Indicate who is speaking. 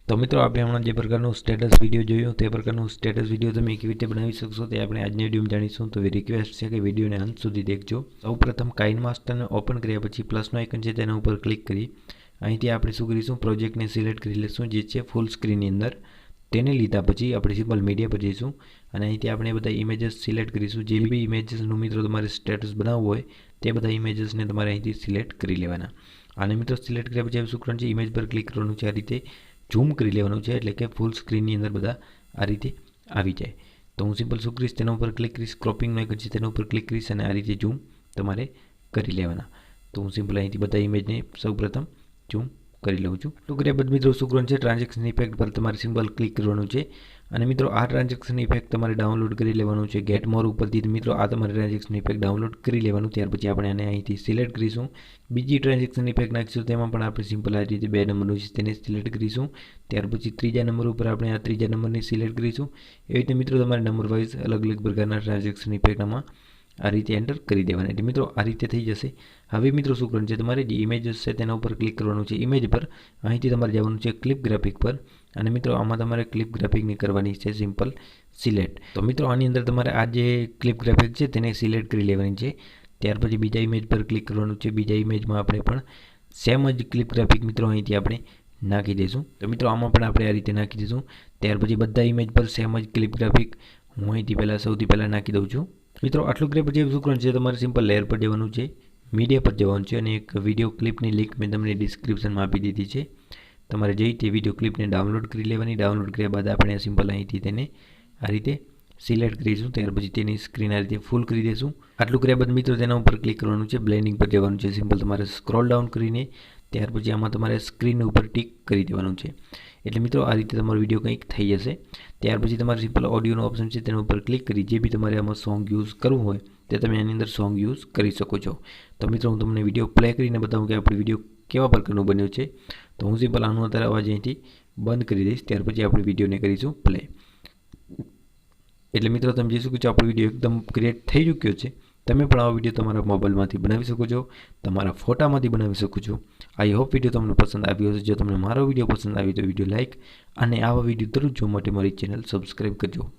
Speaker 1: તો મિત્રો આપણે હમણાં જે પ્રકારનું સ્ટેટસ વિડીયો જોયું તે પ્રકારનું સ્ટેટસ વિડીયો તમે કેવી રીતે બનાવી શકશો તે આપણે આજની વિડીયોમાં જાણીશું. તો રિક્વેસ્ટ છે કે વિડીયોને અંત સુધી દેખજો. સૌપ્રથમ કાઇનમાસ્ટરને ઓપન કર્યા પછી પ્લસનો આઇકન છે તેના ઉપર ક્લિક કરી અહીંથી આપણે શું કરીશું, પ્રોજેક્ટને સિલેક્ટ કરી લઈશું જે છે ફૂલ સ્ક્રીનની અંદર. તેને લીધા પછી આપણે સિમ્પલ મીડિયા પર જઈશું અને અહીંથી આપણે બધા ઇમેજીસ સિલેક્ટ કરીશું. જે બી ઇમેજીસનું મિત્રો તમારે સ્ટેટસ બનાવવું હોય તે બધા ઇમેજીસને તમારે અહીંથી સિલેક્ટ કરી લેવાના. અને મિત્રો સિલેક્ટ કર્યા પછી શું કરવાનું છે, ઇમેજ પર ક્લિક કરવાનું છે. આ રીતે ઝૂમ કરી લેવાનું છે એટલે કે ફૂલ સ્ક્રીનની અંદર બધા આ રીતે આવી જાય. તો હું સિમ્પલ શું કરીશ, તેના ઉપર ક્લિક કરીશ, ક્રોપિંગનો આઇકન છે તેના ઉપર ક્લિક કરીશ અને આ રીતે ઝૂમ તમારે કરી લેવાના. તો હું સિમ્પલ અહીંથી બધા ઇમેજને સૌપ્રથમ ઝૂમ કરી લઉં છું. તો કર્યા બાદ મિત્રો શું કરવાનું છે, ટ્રાન્ઝેક્શન ઇફેક્ટ પર તમારે સિમ્પલ ક્લિક કરવાનું છે. અને મિત્રો આ ટ્રાન્ઝેક્શન ઇફેક્ટ તમારે ડાઉનલોડ કરી લેવાનું છે ગેટ મોર ઉપરથી. મિત્રો આ તમારે ટ્રાન્ઝેક્શન ઇફેક્ટ ડાઉનલોડ કરી લેવાનું. ત્યાર પછી આપણે આને અહીંથી સિલેક્ટ કરીશું. બીજી ટ્રાન્ઝેક્શન ઇફેક્ટ નાખીશું તેમાં પણ આપણે સિમ્પલ આ રીતે 2 નંબરનું છે તેને સિલેક્ટ કરીશું. ત્યાર પછી ત્રીજા નંબર ઉપર આપણે આ ત્રીજા નંબરને સિલેક્ટ કરીશું. એવી રીતે મિત્રો તમારે નંબર વાઇઝ અલગ અલગ પ્રકારના ટ્રાન્ઝેક્શન ઇફેક્ટમાં આ રીતે એન્ટર કરી દેવાના. એટલે મિત્રો આ રીતે થઈ જશે. હવે મિત્રો શું કરવાનું છે, તમારે જે ઇમેજીસ છે તેના ઉપર ક્લિક કરવાનું છે. ઇમેજ પર અહીંથી તમારે જવાનું છે ક્લિપ ગ્રાફિક પર અને મિત્રો આમાં તમારે ક્લિપ ગ્રાફિકની કરવાની છે સિમ્પલ સિલેક્ટ. તો મિત્રો આની અંદર તમારે આ જે ક્લિપ ગ્રાફિક છે તેને સિલેક્ટ કરી લેવાની છે. ત્યાર પછી બીજા ઇમેજ પર ક્લિક કરવાનું છે. બીજા ઇમેજમાં આપણે પણ સેમ જ ક્લિપ ગ્રાફિક મિત્રો અહીંથી આપણે નાખી દઈશું. તો મિત્રો આમાં પણ આપણે આ રીતે નાખી દઈશું. ત્યાર પછી બધા ઇમેજ પર સેમ જ ક્લિપ ગ્રાફિક હું અહીંથી સૌથી પહેલાં નાખી દઉં છું. મિત્રો આટલું કર્યા પછી શું કરવાનું છે, તમારે સિમ્પલ લેયર પર જવાનું છે, મીડિયા પર જવાનું છે અને એક વિડીયો ક્લિપની લિંક મેં તમને ડિસ્ક્રિપ્શનમાં આપી દીધી છે. તમારે જઈ તે વિડીયો ક્લિપને ડાઉનલોડ કરી લેવાની. ડાઉનલોડ કર્યા બાદ આપણે સિમ્પલ અહીંથી તેને આ રીતે સિલેક્ટ કરીશું. ત્યાર પછી તેની સ્ક્રીન આ રીતે ફૂલ કરી દઈશું. આટલું કર્યા બાદ મિત્રો તેના ઉપર ક્લિક કરવાનું છે, બ્લેન્ડિંગ પર જવાનું છે. સિમ્પલ તમારે સ્ક્રોલ ડાઉન કરીને ત્યાર પછી આમાં તમારે સ્ક્રીન ઉપર ટિક કરી દેવાનું છે. એટલે મિત્રો આ રીતે તમારો વિડીયો કંઈક થઈ જશે. ત્યાર પછી તમારે સિમ્પલ ઓડિયોનો ઓપ્શન છે તેના ઉપર ક્લિક કરી જે બી તમારે આમાં સોંગ યુઝ કરવું હોય તે તમે આની અંદર સોંગ યુઝ કરી શકો છો. તો મિત્રો હું તમને વિડીયો પ્લે કરીને બતાવું કે આપણો વિડીયો કેવા પ્રકારનું બન્યું છે. તો હું સિમ્પલ આનો અત્યારે અવાજ અહીંથી બંધ કરી દઈશ. ત્યાર પછી આપણે વિડીયોને કરીશું પ્લે. એટલે મિત્રો તમે જોઈ શકો છો આપણો વિડીયો એકદમ ક્રિએટ થઈ ચૂક્યો છે. તમે પણ આવો વિડીયો તમારા મોબાઈલમાંથી બનાવી શકો છો, તમારા ફોટામાંથી બનાવી શકો છો. આઈ હોપ વિડીયો તમને પસંદ આવ્યો હશે. જો તમને મારો વિડીયો પસંદ આવ્યો તો વિડીયો લાઇક અને આવા વિડીયો દરરોજ જોવા માટે મારી ચેનલ સબસ્ક્રાઈબ કરજો.